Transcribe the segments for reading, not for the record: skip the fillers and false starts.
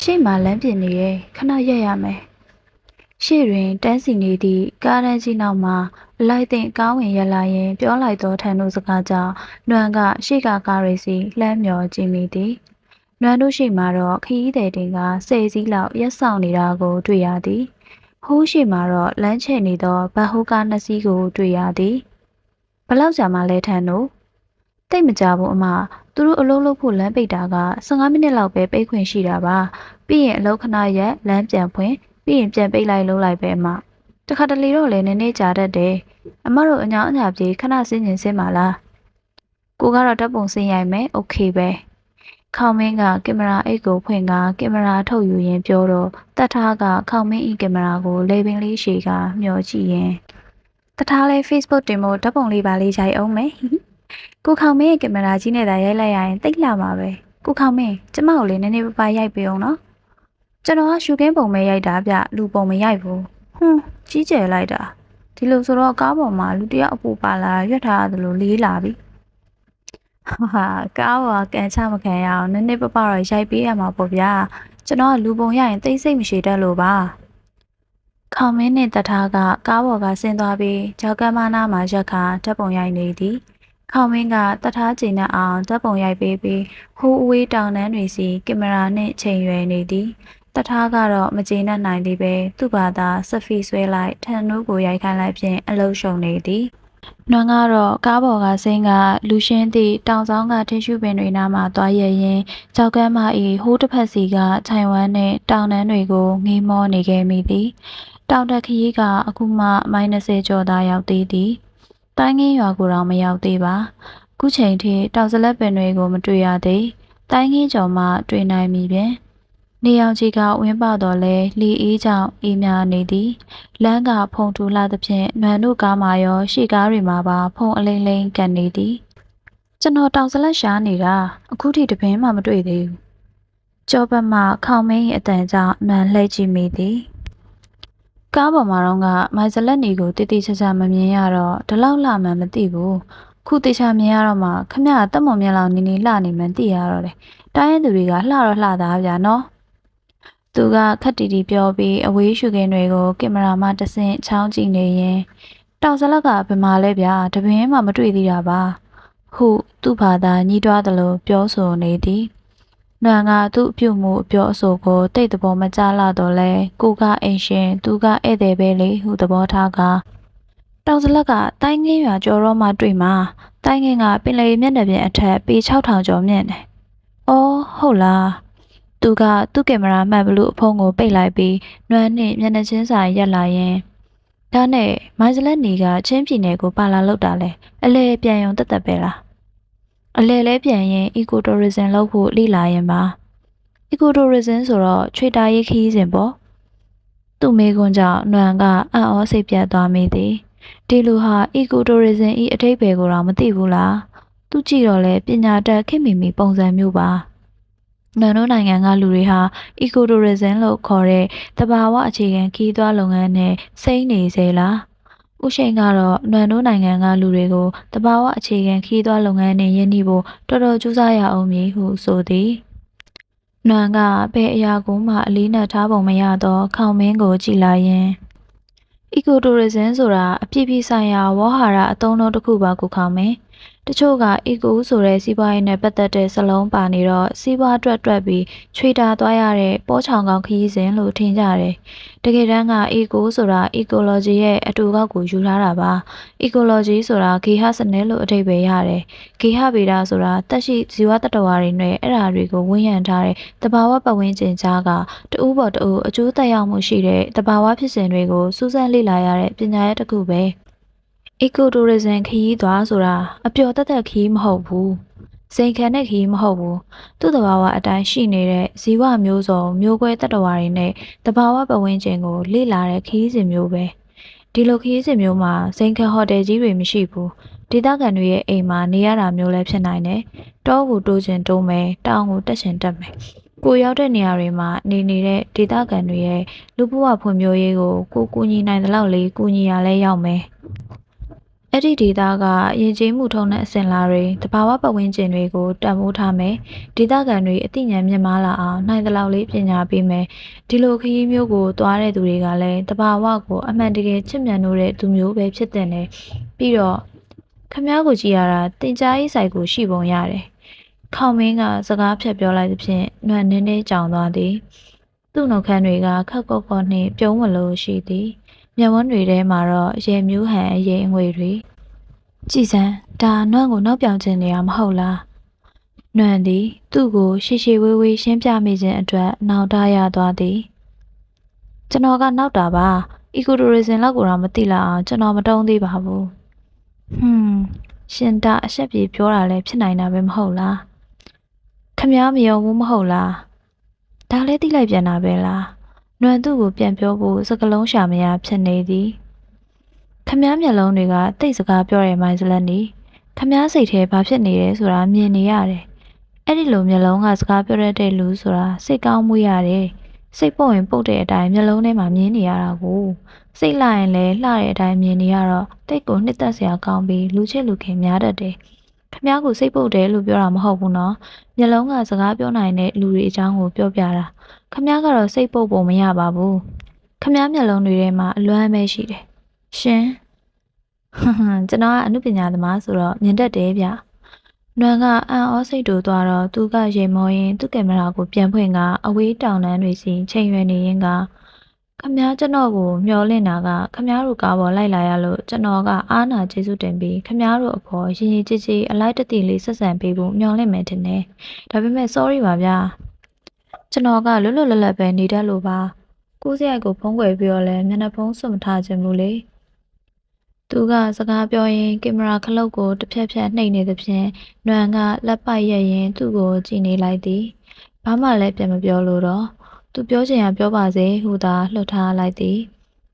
ရှေ့မှာလမ်းပြင်နေရဲ့ခဏရက်ရမယ်ရှေ့တွင်တန်းစီနေသည့်ကားတန်းကြီးနောက်မှအလိုက်သင့်ကားဝင်ရက်လာရင်ပြောလိုက်သောထန်တို့စကားကြောင့်နွမ်းကရှေ့ကကားရိစီလှမ်းမျောကြည့်မိသည်နွမ်းတို့ရှိမှတော့ခရီးသည်တွေက10စီးလောက်ရက်ဆောင်နေတာကိုတွေ့ရသည်ဟိုးရှိမှတော့လမ်းချဲ့နေသောဗတ်ဟိုးကား2စီးကိုတွေ့ရသည်ဘလောက်ကြာမှလဲထန်တို့တိတ်မကြဘူးအမသူတို့အလုံးလုံးဖို့လမ်းပိတ်တာက15မိနစ်လောက်ပဲပိတ်ခွင့်ရှိတာပါပြီးရင်အလောက်ခဏရက်လမ်းပြန်ဖွင့်ပြီးရင်ပြန်ပိတ်လိုက်လုံးလိုက်ပဲအမတခါတလေတော့လည်းနည်းနည်းကြာတတ်တယ်အမတို့အညာအညာပြေခဏစင်းကျင်စင်းပါလားကိုကတော့ဓာတ်ပုံစင်းရိုက်မယ်โอเคပဲခေါင်းမင်းကကင်မရာအိတ်ကိုဖွင့်ကကင်မရာထုတ်ယူရင်းပြောတော့တတ်ထားကခေါင်းမင်းဤကင်မရာကိုလေပင်လေးရှည်ကမျှော်ကြည့်ရင်တထားလဲ Facebook တင်မို့ဓာတ်ပုံလေးပါလေးရိုက်အောင်မယ်ကိုခေါင်မင်းရဲ့ကင်မရာကြီးနဲ့သာရိုက်လိုက်ရရင်တိတ်လာမှာပဲကိုခေါင်မင်းကျမကိုလည်းနည်းနည်းပါးရိုက်ပေးအောင်နော်ကျွန်တော်ကရှူခင်းပုံပဲရိုက်တာဗျလူပုံမရိုက်ဘူးကြီးကျယ်လိုက်တာဒီလိုဆိုတော့ကားပေါ်မှာလူတယောက်အပူပါလာရွက်ထားရတယ်လို့လေးလာပြီဟာကားပေါ်ကန်ချမခံရအောင်နည်းနည်းပါးပါးတော့ရိုက်ပေးရမှာပေါ့ဗျာကျွန်တော်ကလူပုံရရင်တိတ်ဆိတ်မရှိတတ်လို့ပါခေါင်မင်းနဲ့တထားကကားပေါ်ကဆင်းသွားပြီးကြောက်ကမ်းမနာမှာရက်ခါဓာတ်ပုံရိုက်နေသည်ခေါမင်းကတထားကျင်နဲ့အောင်ဓာတ်ပုံရိုက်ပေးပြီးဟိုးအဝေးတောင်တန်းတွေစီကင်မရာနဲ့ချိန်ရွယ်နေသည်တထားကတော့မကျေနပ်နိုင်သေးပဲသူ့ဘာသာစဖီဆွဲလိုက်ထန်နိုးကိုရိုက်ခိုင်းလိုက်ဖြင့်အလုံးရှုံနေသည်နွမ်းကတော့ကားပေါ်ကဆင်းကလူရှင်းသည့်တောင်ဆောင်ကထင်းရှူပင်တွေနားမှသွားရရင်ကြောက်ကမ်းမ၏ဟိုးတစ်ဖက်စီကခြိုင်ဝမ်းနှင့်တောင်တန်းတွေကိုငေးမောနေခဲ့မိသည်တောင်တက်ခရီးကအခုမှမိုင်20ကျော်သာရောက်သေးသည်တိုင်းငင်းရွာကိုတော့မရောက်သေးပါခုချိန်ထိတောင်စလက်ပင်တွေကိုမတွေ့ရသေးတိုင်းငင်းကျော်မှတွေ့နိုင်ပြီဖြင့်နေအောင်ကြီးကဝင်းပေါတော့လဲလီအေးကြောင့်အေးများနေသည်လမ်းကဖုံထူလာသဖြင့်နွမ်းတို့ကားမှာရောရှေ့ကားတွေမှာပါဖုံအလိမ့်လိမ့်ကန်နေသည်ကျွန်တော်တောင်စလက်ရှားနေတာအခုထိတပင်းမှမတွေ့သေးဘူးကြောဘက်မှခေါင်မင်း၏အတန်ကြောင့်နွမ်းလှည့်ကြည့်မိသည်ကားပေါ်မှာတော့မိုင်ဇလက်နေကိုတိတိကျကျမမြင်ရတော့ဒီလောက်လှမှန်းမသိဘူးခုတေချာမြင်ရတော့မှခမရတက်မွန်မြက်လောက်နေနေလှနေမှန်းသိရတော့တယ်တိုင်းရင်သူတွေကလှတော့လှသားဗျာနော်သူကခက်တီတီပြောပြီးအဝေးရှုခင်းတွေကိုကင်မရာမှတဆင့်ချောင်းကြည့်နေရင်တောင်စလက်ကဘယ်မှာလဲဗျာတပင်းမှမတွေ့သေးတာပါဟုသူ့ဘာသာညှိတွားသလိုပြောဆိုနေသည်နွမ်းကသူ့အပြုတ်မှုအပြောအဆိုကိုတိတ်သဘောမကျလာတော့လဲကိုကအိမ်ရှင်သူကဧည့်သည်ပဲလေဟုသဘောထားကတောင်စလက်ကတိုင်းငင်းရွာကျော်တော့မှတွေ့မှာတိုင်းငင်းကပင်လယ်မျက်နှာပြင်အထက်ပေ6000ကျော်မြင့်တယ်။အော်ဟုတ်လား။သူကသူ့ကင်မရာမှန်ဘလို့အဖုံးကိုပိတ်လိုက်ပြီးနွမ်းနဲ့မျက်နှာချင်းစာရက်လာရင်ဒါနဲ့မိုင်းစလက်နေကချင်းပြည်နယ်ကိုပါလာလောက်တာလဲအလဲပြန်ရုံတက်တက်ပဲလား။အလဲလဲပြန်ရင် eco tourism လုပ်ဖို့လိလာရင်ပါ eco tourism ဆိုတော့ချွေတာရေးခီးစဉ်ပေါ့သူ့မိကွန်းကြောင့်နွမ်းကအံ့ဩစိတ်ပြတ်သွားမိသည်ဒီလူဟာ eco tourism ဤအထိပ္ပယ်ကိုတော့မသိဘူးလားသူကြည့်တော့လဲပညာတတ်ခင်မီမီပုံစံမျိုးပါနွမ်းတို့နိုင်ငံကလူတွေဟာ eco tourism လို့ခေါ်တဲ့တဘာဝအခြေခံခီးသွွားလုပ်ငန်းနဲ့စိမ့်နေစေလားဥရှိန်ကတော့နွမ်းတို့နိုင်ငံကလူတွေကိုတဘာဝအခြေခံခီးသွွားလုပ်ငန်းနဲ့ယဉ်ကျေးဖို့တော်တော်ကြိုးစားရအောင်မည်ဟုဆိုသည်နွမ်းကဘယ်အရာကိုမှအလေးနက်ထားပုံမရတော့ခေါင်မင်းကိုကြည်လာရင် eco tourism ဆိုတာအပြည့်ပြည့်ဆိုင်ရာဝေါဟာရအသုံးအနှုန်းတစ်ခုပါကိုခေါင်မင်းတချို့က eco ဆိုတဲ့စီးပွားရေးနဲ့ပတ်သက်တဲ့စလုံးပါနေတော့စီးပွားတွက်ပြီးချွေတာသွားရတဲ့ပိုးချောင်ကောင်ခရီးစဉ်လို့ထင်ကြတယ်တကယ်တမ်းက eco ဆိုတာ ecology ရဲ့အတူကောက်ကိုယူထားတာပါ ecology ဆိုတာဂေဟစနစ်လို့အဓိပ္ပာယ်ရတယ်ဂေဟဗေဒဆိုတာသက်ရှိဇီဝတ္တဝါတွေနဲ့အဲ့ဓာတွေကိုဝန်းရံထားတဲ့တဘာဝပတ်ဝန်းကျင်ကြားကတူးပေါ်တူအကျိုးသက်ရောက်မှုရှိတဲ့တဘာဝဖြစ်စဉ်တွေကိုစူးစမ်းလေ့လာရတဲ့ပညာရပ်တစ်ခုပဲ eco tourism ခရီးသွားဆိုတာအပျော်တက်တက်ခရီးမဟုတ်ဘူးစိန်ခံတဲ့ခရီးမဟုတ်ဘူးသူ့တဘာဝအတိုင်းရှိနေတဲ့ဇီဝမျိုးစုံမျိုးကွဲတတ္တဝါတွေနဲ့တဘာဝပတ်ဝန်းကျင်ကိုလေ့လာတဲ့ခရီးစဉ်မျိုးပဲဒီလိုခရီးစဉ်မျိုးမှာစိန်ခံဟိုတယ်ကြီးတွေမရှိဘူးဒေသခံတွေရဲ့အိမ်မှာနေရတာမျိုးလည်းဖြစ်နိုင်တယ်တောကိုတိုးချင်တိုးမယ်တောင်ကိုတက်ချင်တက်မယ်ကိုရောက်တဲ့နေရာတွေမှာနေတဲ့ဒေသခံတွေရဲ့လူဘဝဖွံ့ဖြိုးရေးကိုကူညီနိုင်တဲ့လောက်လေးကူညီရလဲရောက်မယ် အဲ့ဒီဒေတာကယဉ်ကျေးမှုထုံးတဲ့အစဉ်လာတွေတဘာဝပတ်ဝန်းကျင်တွေကိုတန်ဖိုးထားမယ်ဒေတာကန်တွေအသိဉာဏ်မြင့်မားလာအောင်နိုင်တဲ့လောက်လေးပညာပေးမယ်ဒီလိုခရီးမျိုးကိုသွားတဲ့သူတွေကလည်းတဘာဝကိုအမှန်တကယ်ချစ်မြတ်နိုးတဲ့သူမျိုးပဲဖြစ်တဲ့နဲ့ပြီးတော့ခမ ्या ကိုကြည့်ရတာတင်ကြားရေးဆိုင်ကိုရှိပုံရတယ်ခေါမင်းကစကားဖြတ်ပြောလိုက်သဖြင့်နှွမ်းနင်းနေကြောင်သွားသည်သူ့နှုတ်ခမ်းတွေကခက်ကော့ကော့နှင့်ပြုံးမလို့ရှိသည်မျက်ဝန်းတွေထဲမှာတော့ရေမြူးဟန်အရင်အငွေတွေကြည်စံဒါနွန့်ကိုနောက်ပြောင်ခြင်းနေရမဟုတ်လားနွန့်သည်သူ့ကိုရှေရှေဝေးဝေးရှင်းပြမိခြင်းအတွက်နောက်ထားရသွားသည်ကျွန်တော်ကနောက်တာပါအီကိုတိုရီဇင်လောက်ကိုတော့မသိလောက်အောင်ကျွန်တော်မတုံးသေးပါဘူးရှင်တာအဆက်ပြေပြောတာလည်းဖြစ်နိုင်တာပဲမဟုတ်လားခမ ्या မယုံဘူးမဟုတ်လားဒါလည်းသိလိုက်ပြန်တာပဲလားနွန့်သူ့ကိုပြန်ပြောဖို့စကလုံးရှာမရဖြစ်နေသည်ခမ ्या မျက်လုံးတွေကတိတ်စကားပြောတဲ့မိုင်းစလက်နီခမ ्या စိတ်ထဲဘာဖြစ်နေလဲဆိုတာမြင်နေရတယ်အဲ့ဒီလိုမျက်လုံးကစကားပြောရတဲ့လူဆိုတာစိတ်ကောင်းမှုရတယ်စိတ်ပုတ်ရင်ပုတ်တဲ့အတိုင်းမျက်လုံးထဲမှာမြင်နေရတာကိုစိတ်လှရင်လည်းလှတဲ့အတိုင်းမြင်နေရတော့တိတ်ကိုနှစ်သက်စရာကောင်းပြီးလူချစ်လူခင်များတတ်တယ်ခမ ्या ကိုစိတ်ပုတ်တယ်လို့ပြောတာမဟုတ်ဘူးနော်မျက်လုံးကစကားပြောနိုင်တဲ့လူတွေအကြောင်းကိုပြောပြတာခမ ्या ကတော့စိတ်ပုတ်ပုံမရပါဘူးခမ ्या မျက်လုံးတွေထဲမှာအလွမ်းပဲရှိတယ်ရှင်ကျွန်တော်ကအမှုပညာသမားဆိုတော့မြင်တတ်တယ်ဗျနွမ်းကအံ့ဩစိတ်တူသွားတော့သူကရေမောရင်သူ့ကင်မရာကိုပြန်ဖွင့်ကအဝေးတောင်တန်းတွေစီချိန်ရွယ်နေရင်ကခမ ्या ကျွန်တော်ကိုမျောလင့်တာကခမ ्या တို့ကားပေါ်လိုက်လာရလို့ကျွန်တော်ကအားနာကျေးဇူးတင်ပြီးခမ ्या တို့အဖေရင်ရင်ကြည်ကြည်အလိုက်တတိလေးဆက်ဆံပေးဖို့မျောလင့်မယ်ထင်တယ်ဒါပေမဲ့ sorry ပါဗျာကျွန်တော်ကလွတ်လွတ်လပ်လပ်ပဲနေတတ်လို့ပါကိုစရိုက်ကိုဖုံးကွယ်ပြီးတော့လဲမျက်နှာဖုံးစွန့်မထားခြင်းဘူးလေသူကစကားပြောရင်းကင်မရာခလုတ်ကိုတစ်ဖြက်ဖြက်နှိပ်နေသဖြင့်နွမ်းကလက်ပိုက်ရက်ရင်သူ့ကိုကြည့်နေလိုက်သည်ဘာမှလည်းပြန်မပြောလို့တော့သူပြောချင်ရပြောပါစေဟူသာလှုပ်ထားလိုက်သည်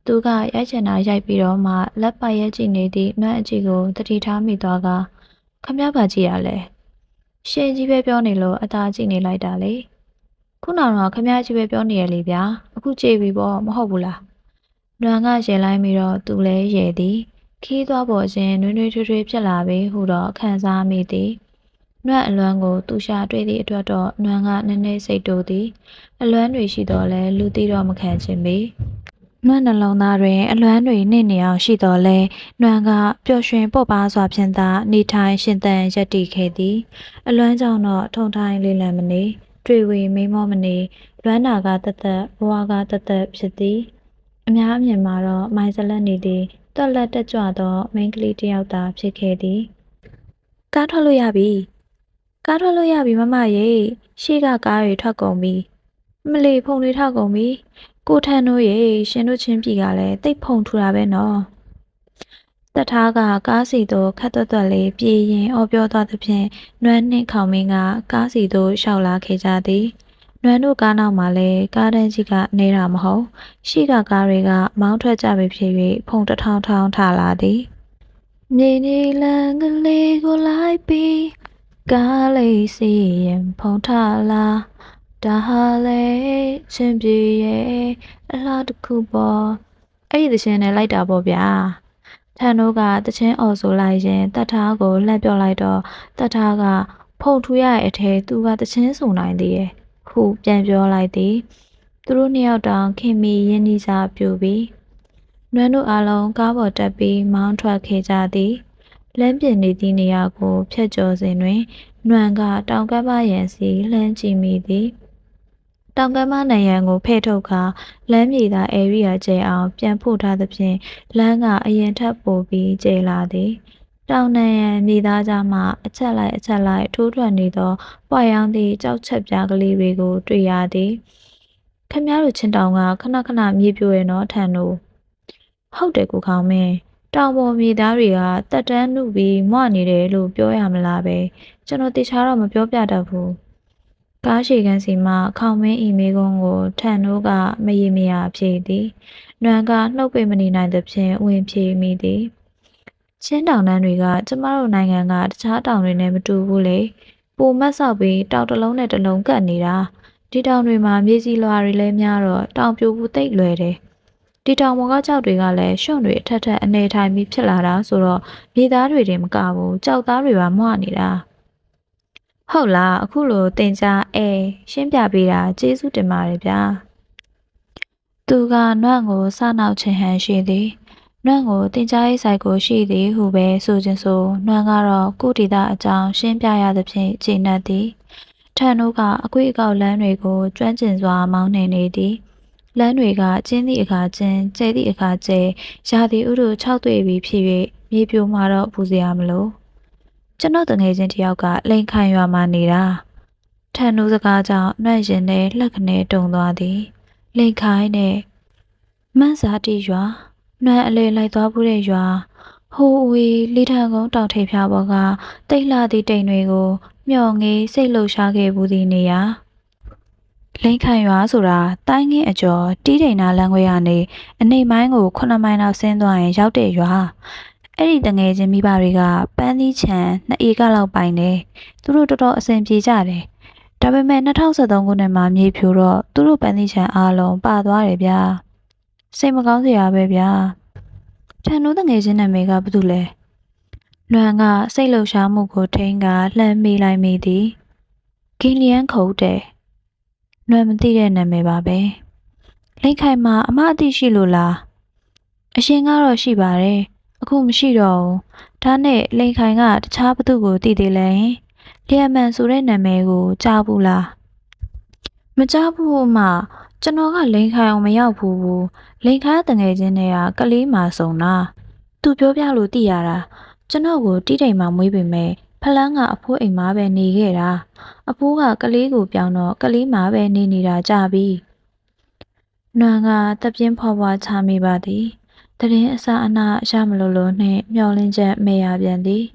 သူကရိုက်ချင်တာရိုက်ပြီးတော့မှလက်ပိုက်ရက်ကြည့်နေသည့်နွမ်းအကြည့်ကိုတတိထားမိသွားကခမ ्या ပါကြည့်ရလဲရှင်းကြီးပဲပြောနေလို့အသာကြည့်နေလိုက်တာလေခုနောက်တော့ခမ ्या ကြီးပဲပြောနေရလေဗျာအခုကြည့်ပြီပေါ့မဟုတ်ဘူးလားနွမ်းကရေလိုက်ပြီးတော့သူလည်းရေသည်ခီးသွားပေါ်ခြင်းနွေးနွေးထွေးထွေးဖြစ်လာပြီဟုတော့ခံစားမိသည်နွမ်းအလွမ်းကိုသူရှာတွေ့သည့်အတွက်တော့နွမ်းကနည်းနည်းစိတ်တိုးသည်အလွမ်းတွေရှိတော့လဲလူသိတော့မခံချင်ပေနွမ်းနှလုံးသားတွင်အလွမ်းတွေနှင့်နေအောင်ရှိတော့လဲနွမ်းကပျော်ရွှင်ပေါ့ပါစွာဖြင့်သာနေထိုင်ရှင်သန်ရပ်တည်ခဲ့သည်အလွမ်းကြောင့်တော့ထုံထိုင်းလေးလံမနေတွေ့ဝေမိမောမနေလွမ်းနာကတသက်ဘဝကတသက်ဖြစ်သည်အများအမြင်မှာတော့မိုင်းဇလက်နေသည်တော်လက်တက်ကြွသောမိန်းကလေးတစ်ယောက်သာဖြစ်ခဲ့သည်ကားထွက်လို့ရပြီမမရေရှေ့ကကားတွေထွက်ကုန်ပြီမလီဖုန်တွေထောက်ကုန်ပြီကိုထန်းတို့ရေရှင်တို့ချင်းပြည်ကလည်းတိတ်ဖုန်ထူတာပဲနော်တထားကကားစီသို့ခတ်သွက်လေးပြေးရင်အော်ပြောသွားသဖြင့်နွမ်းနှင့်ခေါမင်းကကားစီသို့ရှောက်လာခဲ့ကြသည်နွမ်းတို့ကားနောက်မှာလည်းကားတန်းကြီးကနေတာမဟုတ်ရှေ့ကကားတွေကမောင်းထွက်ကြပြီဖြစ်၍ဖုန်တစ်ထောင်ထောင်ထလာသည်မြေနေလန်ကလေးကိုလိုက်ပြီးကားလေးစီရင်ဖုန်ထလာဒါဟာလေချင်းပြေရဲ့အလားတစ်ခုပေါ့အဲ့ဒီသချင်းနဲ့လိုက်တာပေါ့ဗျာထန်တို့ကသချင်းအော်ဆိုလိုက်ရင်တတ်ထားကိုလှမ်းပြောလိုက်တော့တတ်ထားကဖုန်ထူရတဲ့အထဲသူကသချင်းဆိုနိုင်သေးရဲ့ခုပြန်ပြောလိုက်သည်သူတို့နှစ်ယောက်တောင်ခင်မီရင်းနှီးစားပြူပြီးနွမ်းတို့အားလုံးကားပေါ်တက်ပြီးမောင်းထွက်ခဲ့ကြသည်လမ်းပြင်နေသည့်နေရာကိုဖြတ်ကျော်စဉ်တွင်နွမ်းကတောင်ကမ်းပါးရန်စီလှမ်းကြည့်မိသည်တောင်ကမ်းပါးနံရံကိုဖဲ့ထုတ်ခါလမ်းမြေသာဧရိယာကျဲအောင်ပြန်ဖို့ထားသဖြင့်လမ်းကအရင်ထပ်ပိုပြီးကျဲလာသည်တောင်နံရံမြေသားကြားမှအချက်လိုက်ထိုးထွက်နေသောပွားရောင်းသည့်ကြောက်ချက်ပြားကလေးတွေကိုတွေ့ရသည်ခမ ्या တို့ချင်းတောင်ကခဏခဏမြေပြိုရဲ့နော်ထန်တို့ဟုတ်တယ်ကိုခေါင်းမင်းတောင်ပေါ်မြေသားတွေကတက်တန်းနှုတ်ပြီးမွနေတယ်လို့ပြောရမလားပဲကျွန်တော်တေချာတော့မပြောပြတတ်ဘူးကားရှည်ခန်းစီမှခေါင်းမင်းဤမေကုန်းကိုထန်တို့ကမရေမရာဖြေသည်နွမ်းကနှုတ်ပိတ်မနေနိုင်သဖြင့်ဝင်ဖြေမိသည်ချင်းတောင်တန်းတွေကကျမတို့နိုင်ငံကတခြားတောင်တွေနဲ့မတူဘူးလေပိုမတ်ဆောက်ပြီးတောင်တစ်လုံးနဲ့တစ်လုံးကတ်နေတာဒီတောင်တွေမှာမြေကြီးလွာတွေလည်းများတော့တောင်ပြိုဘူးသိပ်လွယ်တယ် ဒီတောင်ပေါ်ကကြောက်တွေကလည်းရှုံတွေအထက်ထက်အနေထိုင်ပြီးဖြစ်လာတာဆိုတော့မြေသားတွေတင်မကဘူးကြောက်သားတွေပါမွနေတာဟုတ်လားအခုလိုတင်ကြားရှင်းပြပေးတာကျေးဇူးတင်ပါတယ်ဗျာသူကနွန့်ကိုစနောက်ချင်ဟန်ရှိသည်နွန့်ကိုတင်ကြားရေးဆိုင်ကိုရှိသည်ဟုပဲဆိုခြင်းဆိုနွန့်ကတော့ကုတီတာအကြောင်းရှင်းပြရသဖြင့်ကျေနပ်သည်ထန်တို့ကအကွေ့အကောက်လမ်းတွေကိုကျွမ်းကျင်စွာမောင်းနှင်နေသည်လမ်းတွေကကျင်းသည့်အခါကျင်းကျဲသည့်အခါကျဲရာသီဥတုခြောက်သွေ့ပြီးဖြစ်၍မြေပြိုမှာတော့ပူစရာမလိုကျွန်တော်တငယ်ချင်းတယောက်ကလိန်ခံရွာမှာနေတာထန်တို့စကားကြောင့်နှွန့်ရင်နဲ့လှက်ခနဲတုံသွားသည်လိန်ခိုင်းနဲ့မန်းစာတီရွာနှွန့်အလေလိုက်သွားဘူးတဲ့ရွာဟိုဝေးလီထန်ကုန်းတောင်ထိပ်ဖျားပေါ်ကတိတ်လှသည့်တိမ်တွေကိုမျော်ငေးစိတ်လှုပ်ရှားခဲ့ဘူးသည့်နေရာလိန်ခံရွာဆိုတာတိုင်းငင်းအကျော်တီးတိန်နာလမ်းခွဲကနေအနိမ့်မိုင်းကို9မိုင်လောက်ဆင်းသွားရင်ရောက်တဲ့ရွာအဲ့ဒီတငယ်ချင်းမိဘတွေကပန်းသီးချံ2ဧကလောက်ပိုင်တယ်သူတို့တော်တော်အဆင်ပြေကြတယ်ဒါပေမဲ့2013ခုနှစ်မှာမြေဖြိုတော့သူတို့ပန်းသီးချံအားလုံးပါသွားတယ်ဗျာစိတ်မကောင်းစရာပဲဗျာထန်တို့တငယ်ချင်းနာမည်ကဘာတူလဲလွမ်ကစိတ်လှုပ်ရှားမှုကိုထိန်းကလှမ်းမိလိုက်မိသည်ဂီလီယန်ခုတ်တယ်လွမ်မသိတဲ့နာမည်ပါပဲလိမ့်ခိုင်မှာအမအသိရှိလို့လားအရှင်ကတော့ရှိပါတယ်အခုမရှိတော့ဘူးဒါနဲ့လိမ့်ခိုင်ကတခြားဘသူကိုသိသေးလဲလျက်မှန်ဆိုတဲ့နာမည်ကိုကြားဘူးလားမကြားဘူးမှကျွန်တော်ကလိမ့်ခိုင်အောင်မရောက်ဘူးလိမ့်ခိုင်တငယ်ချင်းတွေကကလေးမှာစုံတာသူပြောပြလို့သိရတာကျွန်တော်ကိုတီးတိမ်မှာမွေးပေမဲ့ဖလန်းကအဖိုးအိမ်မှာပဲနေခဲ့တာအဖိုးကကလေးကိုပြောင်းတော့ကလေးမှာပဲနေနေတာကြပြီနွမ်ကတပြင်းဖွားဖွားချမိပါသည်တရင်အစာအနာရမလို့လို့နှင့်မျောလင်းချက်မေရပြန်သည်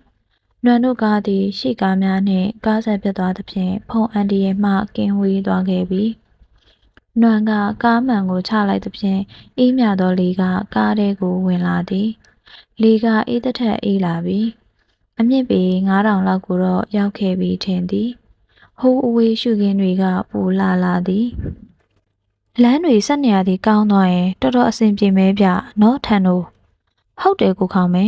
နွမ်တို့ကားသည်ရှေ့ကားများနှင့်ကားဆက်ပြတ်သွားသဖြင့်ဖုံအန်ဒီရဲ့မှကင်းဝေးသွားခဲ့ပြီနွမ်ကကားမှန်ကိုချလိုက်သဖြင့်အေးမြသောလေကကားထဲကိုဝင်လာသည်လေကအေးသက်ထက်အေးလာပြီအမြင့်ပေ9000လောက်ကိုတော့ရောက်ခဲ့ပြီထင်သည်ဟိုးအဝေးရှုခင်းတွေကပူလာသည်လမ်းတွေဆက်နေရသည်ကောင်းသွားရင်တော်တော်အဆင်ပြေမဲဗျနော်ထန်တို့ဟုတ်တယ်ကိုခေါင်မဲ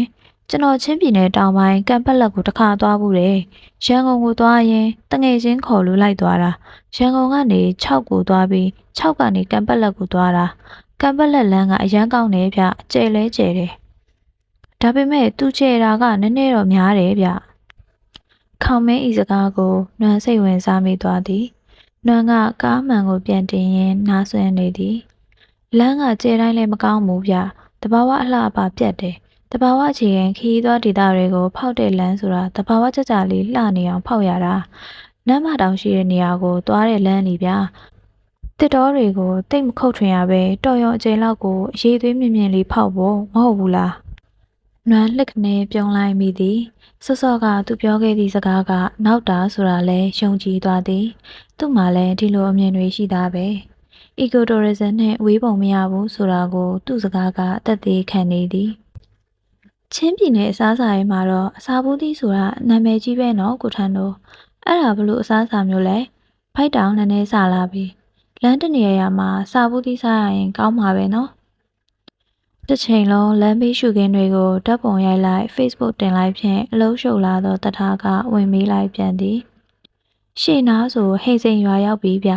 ကျွန်တော်ချင်းပြည်နယ်တောင်ပိုင်းကံပက်လက်ကိုတစ်ခါသွားဘူးတယ်ရန်ကုန်ကိုသွားရင်တငယ်ချင်းခေါ်လို့လိုက်သွားတာရန်ကုန်ကနေ6ကိုသွားပြီး6ကနေကံပက်လက်ကိုသွားတာကံပက်လက်လမ်းကအရန်ကောင်းတယ်ဗျကျဲလဲကျဲတယ်ဒါပေမဲ့သူကျဲတာကနည်းနည်းတော့များတယ်ဗျခေါင်မင်းဤစကားကိုနွမ်းစိတ်ဝင်စားမိသွားသည်နွမ်းကကားမှန်ကိုပြန်တင်ရင်းနားဆွနေသည်လမ်းကကျဲတိုင်းလည်းမကောင်းဘူးဗျတဘာဝအလှအပပြတ်တယ်တဘာဝအခြေခံခီးသွားဒေသတွေကိုဖောက်တဲ့လမ်းဆိုတာတဘာဝကြကြလေးလှနေအောင်ဖောက်ရတာနမ်းမတောင်ရှိတဲ့နေရာကိုသွားတဲ့လမ်းနေဗျတစ်တော်တွေကိုတိတ်မခုတ်ထွင်ရပဲတော်ရုံအကျယ်လောက်ကိုအရေးသွေးမြင့်မြင့်လေးဖောက်ဖို့မဟုတ်ဘူးလားနွမ်းလှက်ကနေပြုံးလိုက်မိသည်စောစောကသူပြောခဲ့သည့်စကားကနောက်တာဆိုတာလဲယုံကြည်သွားသည်သူ့မှာလည်းဒီလိုအမြင်တွေရှိသားပဲအီကိုတိုရီဇမ်နဲ့ဝေးပုံမရဘူးဆိုတာကိုသူ့စကားကအသက်သေးခံနေသည်ချင်းပြည်နယ်အစားအစာရေးမှာတော့အစာဘူးသီးဆိုတာနာမည်ကြီးပဲနော်ကိုထန်တို့အဲ့ဒါဘလို့အစားအစာမျိုးလဲဖိုက်တောင်နည်းနည်းစားလာပြီလမ်းတနေရာမှာစာဘူးသီးစားရရင်ကောင်းမှာပဲနော်တစ်ချိန်လုံးလမ်းဘေးရှုခင်းတွေကိုဓာတ်ပုံရိုက်လိုက် Facebook တင်လိုက်ဖြင့်အလုံးရှုပ်လာသောတထားကဝင်မေးလိုက်ပြန်သည်ရှေ့နားဆိုဟိတ်စိန်ရွာရောက်ပြီဗျ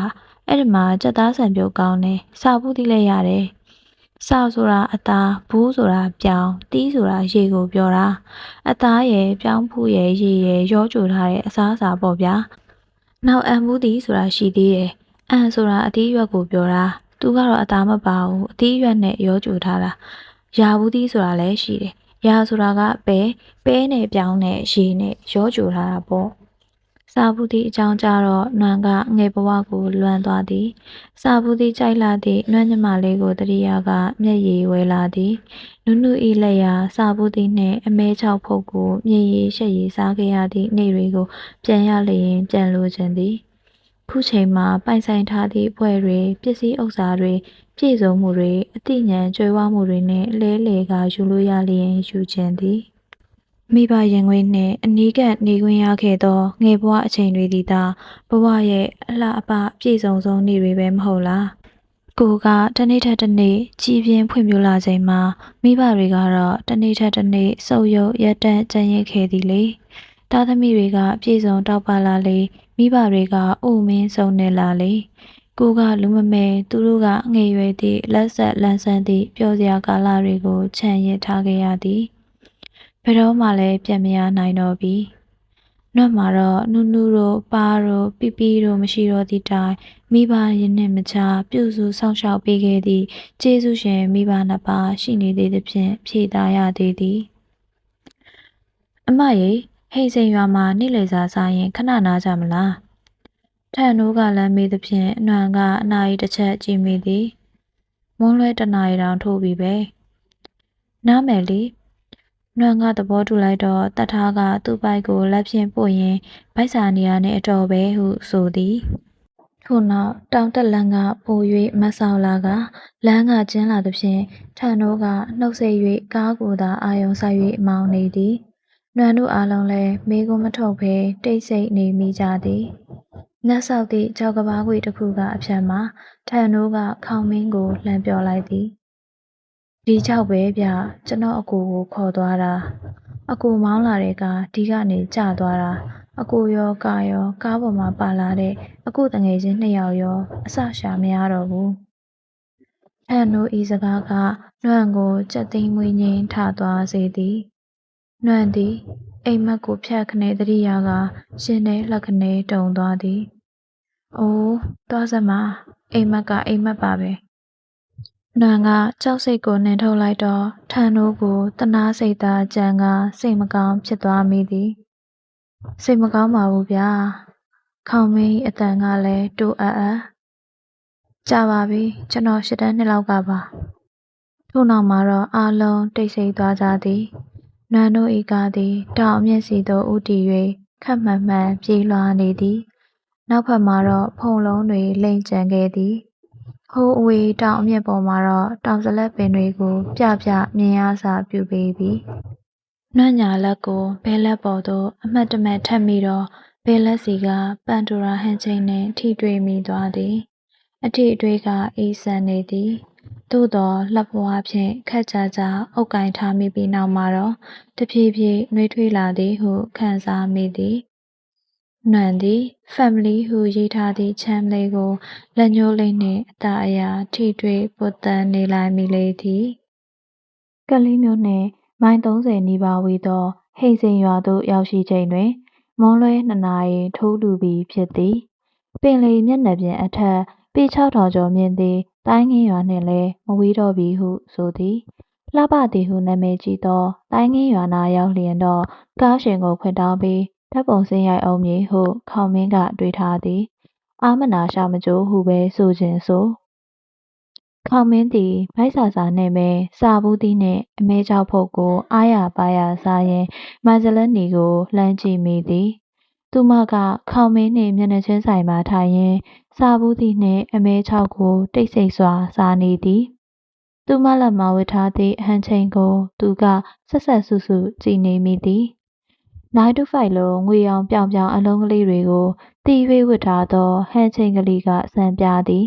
အဲ့ဒီမှာကြက်သားဆံပြုတ်ကောင်းတယ်စာဘူးသီးလည်းရတယ်စာဆိုတာအသားဘူးဆိုတာပြောင်းတီးဆိုတာရေကိုပြောတာအသားရယ်ပြောင်းဖူးရယ်ရေရယ်ရောကြိုထားတဲ့အစားအစာပေါ့ဗျာနောက်အန်ဘူးသီးဆိုတာရှိသေးတယ်အန်ဆိုတာအသီးရွက်ကိုပြောတာသူကတော့အသားမပါဘူးအသီးရွက်နဲ့ရောကြိုထားတာရာဘူးသီးဆိုတာလည်းရှိတယ်ရာဆိုတာကပဲနဲ့ပြောင်းနဲ့ရေနဲ့ရောကြိုထားတာပေါ့စာဘူးသီးအကြောင်းကြတော့နွမ်းကငယ်ဘဝကိုလွမ်းသွားသည်စာဘူးသီးကြိုက်လာသည့်နွမ်းညမလေးကိုတတိယကမျက်ရည်ဝဲလာသည်နုနုဤလက်ရာစာဘူးသီးနှင့်အမဲချောက်ဖုတ်ကိုမြေရည်ရှက်ရည်စားခဲ့ရသည့်နေ့တွေကိုပြန်ရလျင်ပြန်လိုခြင်းသည်ခုချိန်မှာပိုင်ဆိုင်ထားသည့်အဖွဲ့တွေပစ္စည်းဥစ္စာတွေပြည့်စုံမှုတွေအသိဉာဏ်ကြွယ်ဝမှုတွေနှင့်လဲလှယ်ကယူလို့ရလျင်ယူခြင်းသည်မိဘရင်ခွေးနှင့်အနီးကပ်နေခွင့်ရခဲ့သောငယ်ဘဝအချိန်တွေသည်သာဘဝရဲ့အလှအပပြည့်စုံဆုံးနေ့တွေပဲမဟုတ်လား ကိုကတနေ့ထက်တစ်နေ့ကြီးပြင်းဖွံ့ဖြိုးလာချိန်မှာမိဘတွေကတော့တနေ့ထက်တစ်နေ့ဆုပ်ယုပ်ရက်တန့်ကြံ့ရစ်ခဲ့သည်လေသားသမီးတွေကပြည့်စုံတောက်ပလာလေမိဘတွေကအိုမင်းစုံနေလာလေကိုကလူမမဲသူတို့ကငယ်ရွယ်သည့်လက်ဆက်လန်းဆန်းသည့်ပျော်စရာကာလတွေကိုခြံရစ်ထားခဲ့ရသည်ဘယ်တော့မှလည်းပြန်မရနိုင်တော့ပြီနှွက်မှာတော့နူးနူးတို့ပါတို့ပီပီတို့မရှိတော့သည့်တိုင်မိဘရင်းနှင့်မချပြုစုစောင့်ရှောက်ပေးခဲ့သည့်ကျေးဇူးရှင်မိဘနှစ်ပါးရှိနေသေးသဖြင့်ဖြေသာရသေးသည်အမရေဟိန်စိန်ရွာမှာနေ့လည်စာစားရင်ခဏနားကြမလားထန်နိုးကလမ်းမေးသဖြင့်အနှံကအနာရီတစ်ချက်ကြည့်မိသည်မွန်းလွဲတစ်နာရီတောင်ထိုးပြီပဲနားမယ်လေနှွမ်းကသဘောတူလိုက်တော့တတ်ထားကသူ့ဘိုက်ကိုလက်ဖြင့်ပို့ရင်ဗိုက်စာနေရာနှင့်အတော်ပဲဟုဆိုသည်ထို့နောက်တောင်တက်လန်းကပို၍မဆောက်လာကလမ်းကကျင်းလာသဖြင့်ထန်တို့ကနှုတ်ဆက်၍ကားကိုသာအာယုံဆိုင်၍မောင်းနေသည်နှွမ်းတို့အားလုံးလည်းမေးခွန်းမထုတ်ဘဲတိတ်ဆိတ်နေမိကြသည်နတ်ဆောက်သည့်ကြောက်ကဘားခွေတစ်ခုကအဖြတ်မှာထန်တို့ကခေါင်းမင်းကိုလှမ်းပြောလိုက်သည်ဒီကြောက်ပဲဗျကျွန်တော်အကိုကိုခေါ်သွားတာအကိုမောင်းလာတဲ့ကားဒီကနေကျသွားတာအကိုရောကားပေါ်မှာပါလာတဲ့အကိုတငယ်ချင်းနှစ်ယောက်ရောအစရှာမရတော့ဘူးထန်တို့ဤစကားကနှွန့်ကိုကြက်သိမ်းမွေးငင်းထသွားစေသည်နှွန့်သည်အိမ်မက်ကိုဖြတ်ခနဲတရိယာကရှင်ထဲလှခနဲတုံသွားသည်အိုးသွားစမ်းပါအိမ်မက်ကအိမ်မက်ပါပဲနှွန့်ကကြောက်စိတ်ကိုနှင်ထုတ်လိုက်တော့ထန်တို့ကိုတနာစိတ်သားကြံကစိတ်မကောင်းဖြစ်သွားမိသည်စိတ်မကောင်းပါဘူးဗျာခေါင်းမင်းအတန်ကလည်းတိုးအပ်ကြာပါပြီကျွန်တော်8 တန်းနှစ်လောက်ကပါထို့နောက်မှာတော့အားလုံးတိတ်ဆိတ်သွားကြသည်နှွမ်းတို့ဤကားသည်တောင်အမြင့်စီသို့ဦးတည်၍ခက်မှန်မှန်ပြေးလွှားနေသည်နောက်ဖက်မှာတော့ဖုံလုံးတွေလိမ့်ကျန်ခဲ့သည်ဟိုးအဝေးတောင်အမြင့်ပေါ်မှာတော့တောင်စလက်ပင်တွေကိုပြပြမြင်ရစာပြုပေပြီနှွမ်းညာလက်ကိုဘဲလက်ပေါ်သို့အမှတ်တမဲ့ထပ်မိတော့ဘဲလက်စီကပန်တိုရာဟန်ချင်းနှင့်ထိတွေ့မိသွားသည်အထိအတွေ့ကအေးဆန်နေသည်သို့သောလှပွားဖြင့်ခက်ကြကြအုပ်ကင်ထားမိပြီးနောက်မှာတော့တဖြည်းဖြည်းနှွေးထွေးလာသည်ဟုခံစားမိသည်နှံသည် family ဟုရေးထားသည့်ချမ်းလေးကိုလက်ညှိုးလေးနှင့်အသာအရာထိတွေ့ပုတ်တန်းနေလိုက်မိလေသည်ကလေးမျိုးနှင့်မိုင်30နီးပါးဝေးသောဟိန်စိန်ရွာသို့ရောက်ရှိချိန်တွင်မွန်းလွဲ2 နာရီထိုးလူပြီးဖြစ်သည်ပင်လေမျက်နှာပြင်အထက်ပေ6000ကျော်မြင့်သည့်တိုင်းငင်းရွာနှင့်လည်းမဝေးတော့ပြီဟုဆိုသည်လှပသည်ဟုနာမည်ကြီးသောတိုင်းငင်းရွာနာရောက်လျင်တော့ကားရှင်ကိုဖွင့်တောင်းပြီးဓာတ်ပုံဆင်းရိုက်အောင်မည်ဟုခေါင်းမင်းကတွေးထားသည်အာမနာရှာမကြိုးဟုပဲဆိုခြင်းဆိုခေါမင်းသည်ဗိုက်စာနှင့်ပဲစာဘူးသီးနှင့်အမဲကြောက်ဖုတ်ကိုအားရပါးရစားရင်းမိုင်ဇလက်နီကိုလှမ်းကြည့်မိသည်သူမကခေါမင်းနှင့်မျက်နှာချင်းဆိုင်မှာထိုင်ရင်းစာဘူးသီးနှင့်အမဲချောက်ကိုတိတ်ဆိတ်စွာစားနေသည်သူမလက်မှာဝတ်ထားသည့်ဟန်ချိန်ကိုသူကဆက်ဆက်ဆုဆုကြည့်နေမိသည်9 to 5လိုငွေရောင်ပြောင်ပြောင်အလုံးကလေးတွေကိုတီး၍ဝတ်ထားသောဟန်ချိန်ကလေးကစံပြသည်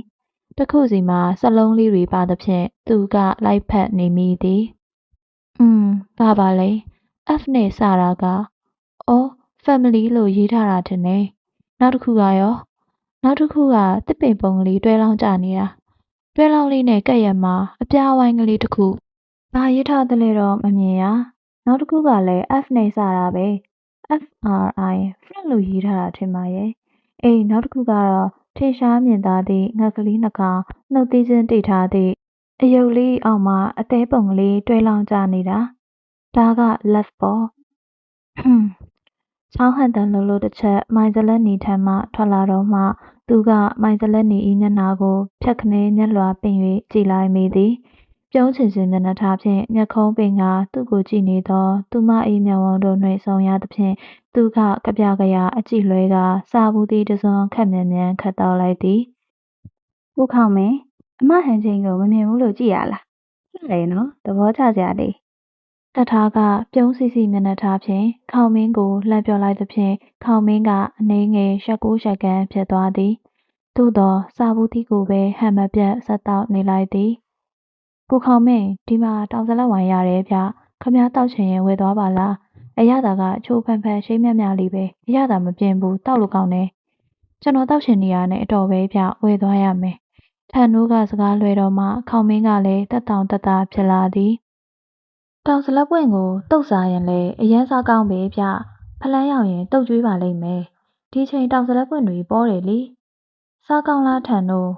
တစ်ခုစီမှာစလုံးလေးတွေပါသဖြင့်သူကလိုက်ဖက်နေမိသည်ပါလေ F နဲ့စတာကအော် family လို့ရေးထားတာထင်တယ်နောက်တစ်ခုကရောနောက်တစ်ခုကတစ်ပင်ပုံကလေးတွဲလောင်းကြနေတာတွဲလောင်းလေးနဲ့ကက်ရက်မှာအပြားဝိုင်းကလေးတစ်ခုဘာရေးထားသလဲတော့မမြင်ရနောက်တစ်ခုကလည်း F နဲ့စတာပဲ FRI friend လို့ရေးထားတာထင်ပါရဲ့အေးနောက်တစ်ခုကတော့ထင်ရှားမြင်သာသည့်ငှက်ကလေးနှကောင်နှုတ်သီးချင်းတိတ်ထားသည့်အယုတ်လေးအောက်မှာအသေးပုံကလေးတွဲလောင်းကြနေတာဒါက left ပေါ့ချောင်းဟန်တန်လို့တစ်ချက်မိုင်ဇလက်နီထံမှထွက်လာတော့မှသူကမိုင်ဇလက်နီ၏မျက်နှာကိုဖြတ်ခနဲမျက်လွှာပင်၍ကြည်လိုက်မိသည်ပြုံးချင်မျက်နှာထားဖြင့်မျက်ခုံးပင်ကသူ့ကိုကြည့်နေသောသူမ၏မျက်ဝန်းတို့နှင့်ဆုံရသဖြင့်သူကကပြကရအကြည့်လွဲကစာဘူးသည်တစွန်းခက်မြန်မြန်ခတ်တော့လိုက်သည်ကိုခေါမင်းအမဟန်ချင်းကိုမမြင်ဘူးလို့ကြည့်ရလားလှတယ်နော်သဘောကျစရာလေးတထားကပြုံးစီစီမျက်နှာထားဖြင့်ခေါမင်းကိုလှမ်းပြောလိုက်သဖြင့်ခေါမင်းကအနှဲငယ်ရှက်ကူးရှက်ကန်းဖြစ်သွားသည် သို့သောစာဘူးတီကိုပဲဟန်မပြတ်ဆက်တောက်နေလိုက်သည်ကိုခေါမင်းဒီမှာတောင်စလက်ဝိုင်းရတယ်ဗျခမည်းတောက်ချင်ရင်ဝယ်သွားပါလားအရသာကချိုးဖန်ဖန်ရှိမြမြလေးပဲအရသာမပြင်းဘူးတောက်လို့ကောင်းတယ်ကျွန်တော်တောက်ချင်နေရနဲ့အတော်ပဲဗျဝယ်သွားရမယ်ထန်နိုးကစကားလွှဲတော့မှခေါမင်းကလည်းတက်တောင်တက်တာဖြစ်လာသည်တောင်စလက်ပွင့်ကိုတုတ်စားရင်လည်းအရန်စားကောင်းပဲဗျဖလန်းရောက်ရင်တုတ်ကျွေးပါလိမ့်မယ်ဒီချိန်တောင်စလက်ပွင့်တွေပေါ်တယ်လေစားကောင်းလားထန်နိုး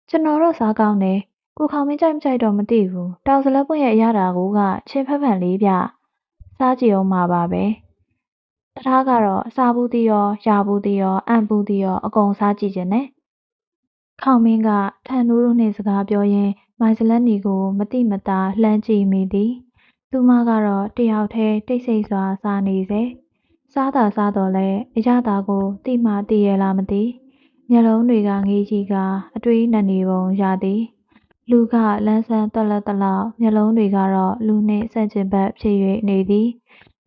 ကျွန်တော်တော့စားကောင်းတယ်ကိုခေါမင်းကြိုက်မကြိုက်တော့မသိဘူးတောင်စလက်ပွင့်ရဲ့အရသာကိုကချင်းဖက်ဖန်လေးဗျစားကြည့်အောင်မှာပါပဲတထားကတော့အစာဘူးတီရောရာဘူးတီရောအံဘူးတီရောအကုန်စားကြည့်ခြင်းနဲ့ခေါမင်းကထန်နိုးတို့နှင့်စကားပြောရင်းမိုင်စလက်နီကိုမတိမတာလှမ်းကြည့်မိသည်သူမကတော့တယောက်တည်းတိတ်ဆိတ်စွာစားနေစေစားတာစားတော့လဲအရသာကိုတိမှသိရလားမသိမျက်လုံးတွေကငေးကြီးကအတွေးနံနေပုံရသည်လူကလန်းဆန်းတွက်လက်တလောက်မျက်လုံးတွေကတော့လူနှင့်ဆန့်ကျင်ဘက်ဖြစ်၍နေသည်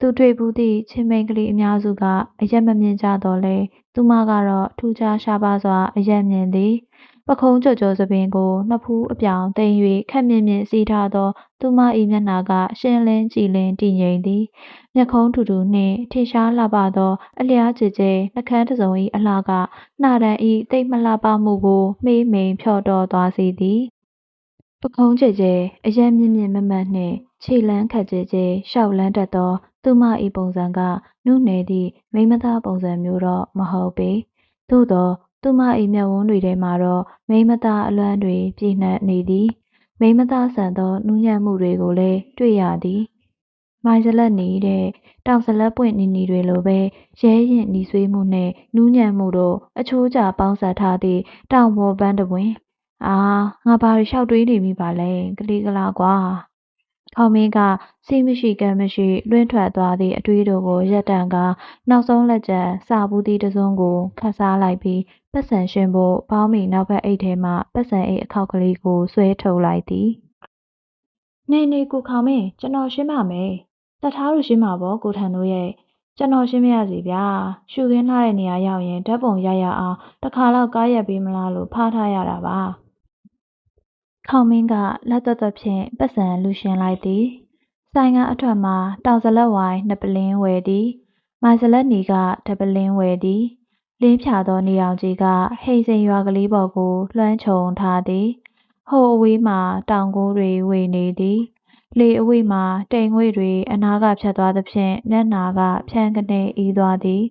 သူတွေ့ဘူးသည့်ချင်းမိန်ကလေးအများစုကအရက်မမြင်ကြတော့လဲသူမကတော့ထူးခြားရှားပါးစွာအရက်မြင်သည်ပခုံးကြော်ကြော်စပင်ကိုနှစ်ဖူးအပြောင်သိမ်း၍ခက်မြင့်မြင့်စီးထားသောသူမ၏မျက်နှာကရှင်းလင်းကြည်လင်းတည်ငြိမ်သည်မျက်ခုံးထူထူနှင့်ထင်ရှားလှပသောအလျားကျကျနှကန်းတစ်စုံ၏အလှကနှာတန်၏တိတ်မလှပမှုကိုမှေးမိန်ဖြော့တော်သွားစေသည်ပခုံးကျကျအရက်မြင့်မြင့်မတ်မတ်နှင့်ခြေလန်းခတ်ကျကျရှောက်လန်းတတ်သောသူမ၏ပုံစံကနုနယ်သည့်မိန်းမသားပုံစံမျိုးတော့မဟုတ်ပေသို့သောသူမ၏မျက်ဝန်းတွေထဲမှာတော့မိန်းမသားအလွမ်းတွေပြည့်နှက်နေသည်မိန်းမသားဆန်သောနူးညံ့မှုတွေကိုလည်းတွေ့ရသည်မိုင်စလက်နေတဲ့တောင်စလက်ပွင့်နီနီတွေလိုပဲရဲရင်နီဆွေးမှုနှင့်နူးညံ့မှုတို့အချိုးကျပေါင်းစပ်ထားသည့်တောင်ပေါ်ပန်းတပွင့်အာငါဘာတွေလျှောက်တွေးနေမိပါလဲကလေးကလာကွာခေါမင်းကစိမရှိကံမရှိလွင့်ထွက်သွားသည့်အတွေးတို့ကိုရပ်တန့်ကာနောက်ဆုံးလက်ကျန်စာဘူးသီးတစ်စုံကိုခတ်စားလိုက်ပြီးပတ်စံရှင်းဖို့ပေါင်းမိနောက်ဘက်အိတ်ထဲမှပတ်စံအိတ်အခောက်ကလေးကိုဆွဲထုတ်လိုက်သည်နေနေကိုခေါမင်းကျွန်တော်ရှင်းပါမယ်တထားလို့ရှင်းပါဗောကိုထန်တို့ရဲ့ကျွန်တော်ရှင်းမရစီဗျာရှူခင်းထားတဲ့နေရာရောက်ရင်ဓာတ်ပုံရိုက်ရအောင်တခါတော့ကားရက်ပေးမလားလို့ဖားထားရတာပါခေါမင်းကလက်သွက်သွက်ဖြင့်ပတ်စံလူရှင်းလိုက်သည်ဆိုင်ကအထွက်မှာတောင်စလက်ဝိုင်းနှစ်ပလင်းဝယ်သည်မိုင်စလက်နီကတစ်ပလင်းဝယ်သည်လင်းဖြာသောနေအောင်ကြီးကဟိန်စိန်ရွာကလေးပေါ်ကိုလွှမ်းခြုံထားသည်ဟိုအဝေးမှာတောင်ကိုးတွေဝေနေသည်လေအဝေးမှာတိမ်ငွေ့တွေအနားကဖြတ်သွားသဖြင့်မျက်နာကဖြန်းကနေဤသွားသည်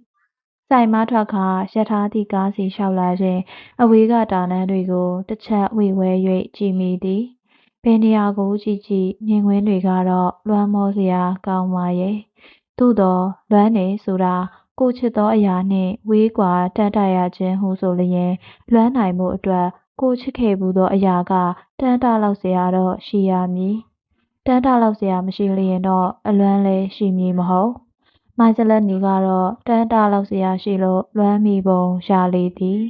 ဆိုင်မထွက်ခါရထားသည့်ကားစီလျှောက်လာခြင်းအဝေးကတောင်တန်းတွေကိုတစ်ချက်ဝေဝဲ၍ကြည့်မိသည်ဘယ်နေရာကိုကြည့်ကြည့်မြင်ကွင်းတွေကတော့လွမ်းမောစရာကောင်းပါရဲ့သို့သောလွမ်းနေဆိုတာကိုချစ်သောအရာနှင့်ဝေးကွာတန်းတရခြင်းဟုဆိုလျင်လွမ်းနိုင်မှုအတွက်ကိုချစ်ခဲ့ဘူးသောအရာကတန်းတလောက်စရာတော့ရှိရမည်တန်းတလောက်စရာမရှိလျင်တော့အလွမ်းလည်းရှိမည်မဟုတ်မိုင်စလက်နီကတော့တန်းတလောက်စရာရှိလို့လွမ်းမိပုံရလေသည်